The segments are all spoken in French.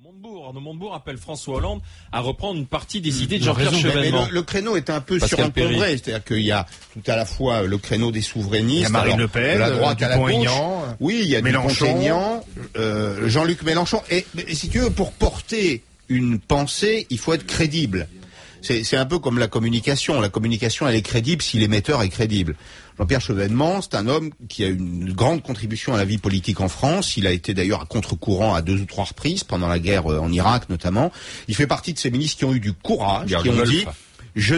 Arnaud Montebourg appelle François Hollande à reprendre une partie des idées de Jean-Pierre Chevènement. Mais le créneau est un peu surencombré, c'est-à-dire qu'il y a tout à la fois le créneau des souverainistes, il y a Marine Le Pen, de la droite à la gauche. Oui, il y a Mélenchon, Jean-Luc Mélenchon. Et si tu veux, pour porter une pensée, il faut être crédible. C'est un peu comme la communication. La communication, elle est crédible si l'émetteur est crédible. Jean-Pierre Chevènement, c'est un homme qui a une grande contribution à la vie politique en France. Il a été d'ailleurs à contre-courant à 2 ou 3 reprises, pendant la guerre en Irak notamment. Il fait partie de ces ministres qui ont eu du courage, qui ont dit... Je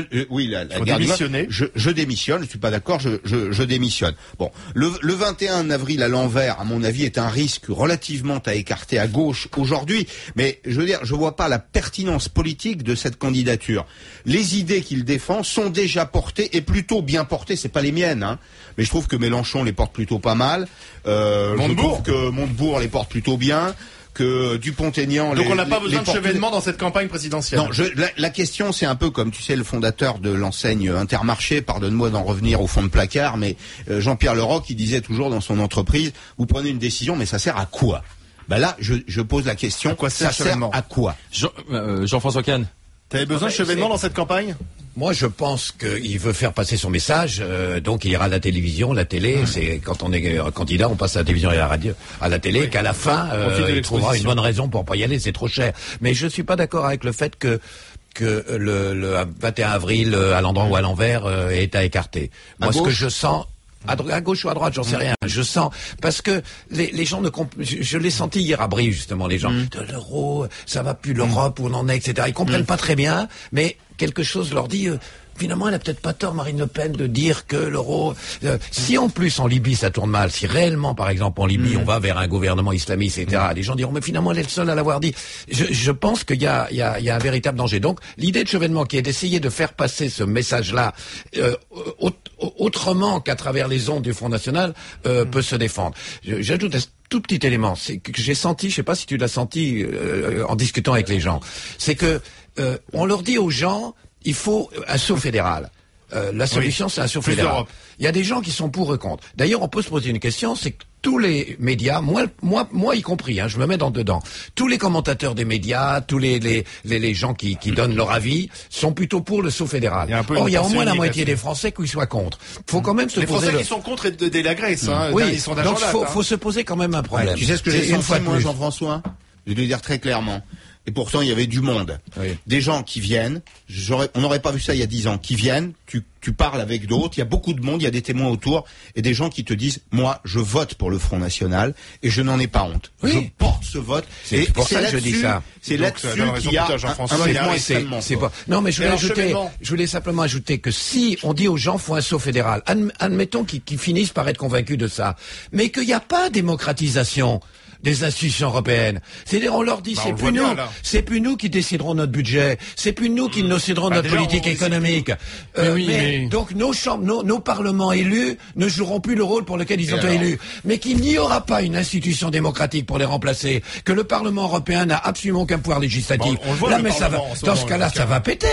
démissionne, je suis pas d'accord, je démissionne. Bon, le 21 avril à l'envers, à mon avis, est un risque relativement à écarter à gauche aujourd'hui, mais je veux dire, je vois pas la pertinence politique de cette candidature. Les idées qu'il défend sont déjà portées et plutôt bien portées, c'est pas les miennes, hein, mais je trouve que Mélenchon les porte plutôt pas mal, je trouve que Montebourg les porte plutôt bien, que Dupont-Aignan... Donc on n'a pas besoin de Chevènement dans cette campagne présidentielle. Non, la question, c'est un peu comme, tu sais, le fondateur de l'enseigne Intermarché, pardonne-moi d'en revenir au fond de placard, mais Jean-Pierre Leroc, il disait toujours dans son entreprise, vous prenez une décision, mais ça sert à quoi? Ben là, je pose la question, ça sert à quoi? Jean-François Kahn. T'avais besoin de Chevènement dans cette campagne? Moi, je pense qu'il veut faire passer son message, donc il ira à la télévision, la télé. C'est quand on est candidat, on passe à la télévision et à la radio, à la télé, qu'à la fin, il trouvera une bonne raison pour pas y aller. C'est trop cher. Mais je suis pas d'accord avec le fait que le 21 avril, à l'endroit ou à l'envers, est à écarter. Moi, ce que je sens. À gauche ou à droite, j'en sais rien. Je sens, parce que les gens je l'ai senti hier à Brie, justement, les gens, de l'euro, ça va plus l'Europe, où on en est, etc. Ils comprennent pas très bien, mais quelque chose leur dit, finalement, elle a peut-être pas tort, Marine Le Pen, de dire que l'euro, si en plus en Libye ça tourne mal, si réellement, par exemple, en Libye, on va vers un gouvernement islamiste, etc., les gens diront, mais finalement, elle est le seul à l'avoir dit. Je pense qu'il y a un véritable danger. Donc, l'idée de Chevènement, qui est d'essayer de faire passer ce message-là, autrement qu'à travers les ondes du Front National, peut se défendre. J'ajoute un tout petit élément, c'est que j'ai senti, je sais pas si tu l'as senti en discutant avec les gens, c'est que on leur dit aux gens, il faut un saut fédéral. La solution, c'est un saut fédéral. Il y a des gens qui sont pour et contre. D'ailleurs, on peut se poser une question, c'est que tous les médias, moi y compris, je me mets dedans. Tous les commentateurs des médias, tous les gens qui donnent leur avis sont plutôt pour le saut fédéral. Or, il y a au moins la moitié des Français qui soient contre. Faut quand même se poser. Les Français qui sont contre et la Grèce, oui. Donc faut se poser quand même un problème. Tu sais ce que j'ai senti, moi, Jean-François? Je vais le dire très clairement. Et pourtant, il y avait du monde. Oui. Des gens qui viennent, on n'aurait pas vu ça il y a 10 ans, qui viennent, tu parles avec d'autres, il y a beaucoup de monde, il y a des témoins autour, et des gens qui te disent, moi, je vote pour le Front National, et je n'en ai pas honte. Oui. Je porte ce vote. C'est pour ça que je dis ça. C'est là-dessus qu'il y a un mouvement extrêmement fort. Non, mais je voulais simplement ajouter que si on dit aux gens, faut un saut fédéral, admettons qu'ils finissent par être convaincus de ça, mais qu'il n'y a pas démocratisation des institutions européennes. C'est-à-dire, on leur dit, c'est plus nous qui déciderons notre budget, c'est plus nous qui déciderons notre politique économique. Donc nos chambres, nos parlements élus ne joueront plus le rôle pour lequel ils ont été élus. Mais qu'il n'y aura pas une institution démocratique pour les remplacer, que le Parlement européen n'a absolument aucun pouvoir législatif. Dans ce cas-là, ça va péter.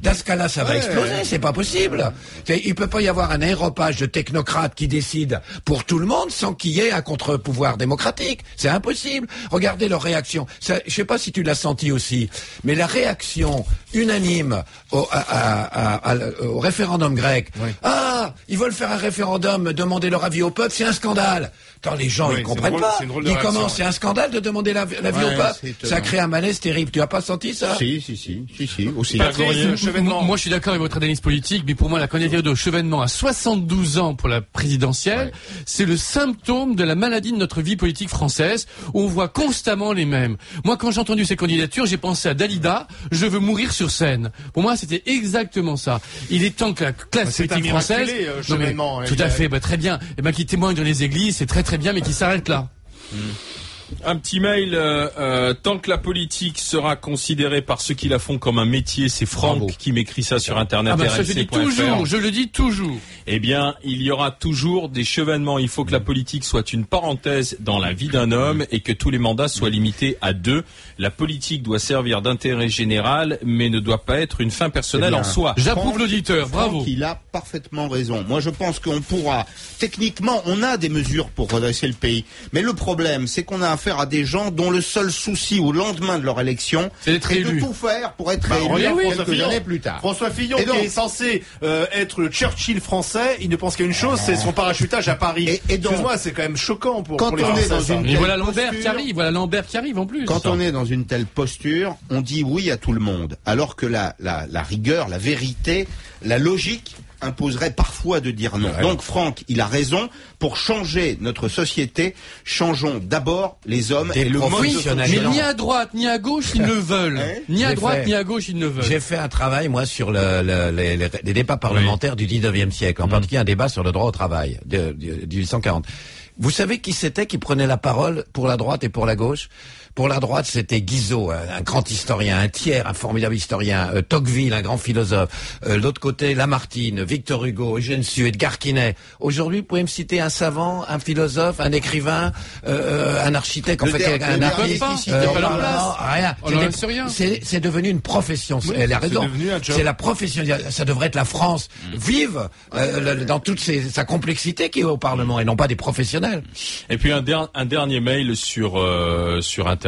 Dans ce cas-là, ça va exploser. C'est pas possible. Il peut pas y avoir un aéropage de technocrates qui décident pour tout le monde sans qu'il y ait un contre-pouvoir démocratique. C'est impossible. Regardez leur réaction. Ça, je sais pas si tu l'as senti aussi, mais la réaction unanime au référendum grec. Oui. Ah, ils veulent faire un référendum, demander leur avis au peuple, c'est un scandale. Attends, les gens, ils comprennent pas. Ils commencent, c'est un scandale de demander l'avis au peuple. Ça crée un malaise terrible. Tu as pas senti ça? Si, aussi. Moi, je suis d'accord avec votre analyse politique, mais pour moi, la candidature de Chevènement à 72 ans pour la présidentielle, c'est le symptôme de la maladie de notre vie politique française, où on voit constamment les mêmes. Moi, quand j'ai entendu ces candidatures, j'ai pensé à Dalida, je veux mourir sur scène. Pour moi, c'était exactement ça. Il est temps que la classe politique française... tout à fait, très bien. Qui témoigne dans les églises, c'est très très bien, mais qui s'arrête là. Un petit mail, tant que la politique sera considérée par ceux qui la font comme un métier, c'est Franck qui m'écrit ça sur internet. Ça, je le dis toujours. Eh bien, il y aura toujours des chevènements. Il faut que la politique soit une parenthèse dans la vie d'un homme et que tous les mandats soient limités à 2. La politique doit servir d'intérêt général, mais ne doit pas être une fin personnelle en soi. J'approuve l'auditeur, bravo. Il a parfaitement raison. Moi, je pense qu'on pourra, techniquement, on a des mesures pour redresser le pays. Mais le problème, c'est qu'on a affaire à des gens dont le seul souci au lendemain de leur élection, c'est d'être de élu. tout faire pour être réélu quelques années plus tard. François Fillon, donc, qui est censé être le Churchill français, il ne pense qu'à une chose, c'est son parachutage à Paris. Et donc, excuse-moi, c'est quand même choquant pour quand les on est Français, dans ça. une Et voilà posture, Lambert qui arrive en plus. quand on est dans une telle posture, on dit oui à tout le monde, alors que la rigueur, la vérité, la logique imposerait parfois de dire non. Donc Franck, il a raison. Pour changer notre société, changeons d'abord les hommes et le mode de professionnels. Mais fonctionnement. ni à droite ni à gauche ils ne veulent. Ni à J'ai droite fait- ni à gauche ils ne veulent. J'ai fait un travail, moi, sur les débats parlementaires du 19e siècle, en particulier un débat sur le droit au travail, de 1840. Vous savez qui c'était qui prenait la parole pour la droite et pour la gauche? Pour la droite, c'était Guizot, un grand historien, un Thiers, un formidable historien, Tocqueville, un grand philosophe. L'autre côté, Lamartine, Victor Hugo, Eugène Sue, Edgar Quinet. Aujourd'hui, vous pouvez me citer un savant, un philosophe, un écrivain, un architecte, en Le fait, dernier un qui artiste. citait pas leur non, place. rien. On en sait rien. C'est devenu une profession. Elle a c'est raison. devenu un job. C'est la profession. Ça devrait être la France vive dans toute sa complexité qui est au Parlement et non pas des professionnels. Et puis un dernier mail sur internet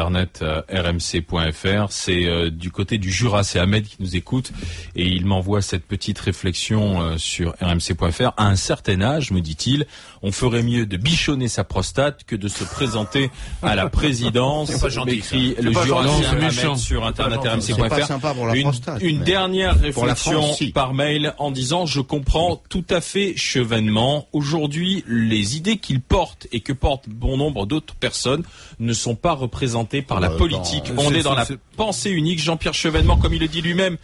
rmc.fr, c'est du côté du Jura, c'est Ahmed qui nous écoute et il m'envoie cette petite réflexion sur rmc.fr. À un certain âge, me dit-il, on ferait mieux de bichonner sa prostate que de se présenter à la présidence. C'est pas gentil, Écrit ça. le C'est pas Jurassien gentil, c'est Ahmed méchant. sur internet C'est pas rmc.fr. sympa pour la prostate. Une mais dernière pour la réflexion France, si. par mail en disant je comprends tout à fait Chevènement. Aujourd'hui, les idées qu'il porte et que portent bon nombre d'autres personnes ne sont pas représentées par la politique. On est dans la pensée unique. Jean-Pierre Chevènement, comme il le dit lui-même,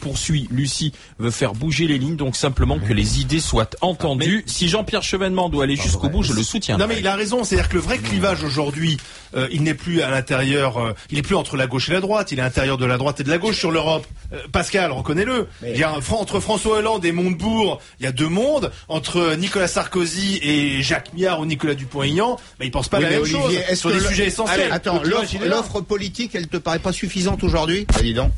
poursuit Lucie, veut faire bouger les lignes, donc simplement que les idées soient entendues. Si Jean-Pierre Chevènement doit aller jusqu'au bout, je le soutiens. Non mais il a raison, c'est-à-dire que le vrai clivage aujourd'hui, il n'est plus à l'intérieur, il est plus entre la gauche et la droite, il est à l'intérieur de la droite et de la gauche sur l'Europe. Pascal, reconnais-le. Il y a entre François Hollande et Montebourg, il y a deux mondes. Entre Nicolas Sarkozy et Jacques Miard ou Nicolas Dupont-Aignan, ils pensent pas Oui, la mais même Olivier, chose est-ce sur que des sujets essentiels. Attends, Le clivage, il est là. l'offre politique, elle te paraît pas suffisante aujourd'hui? Dis donc.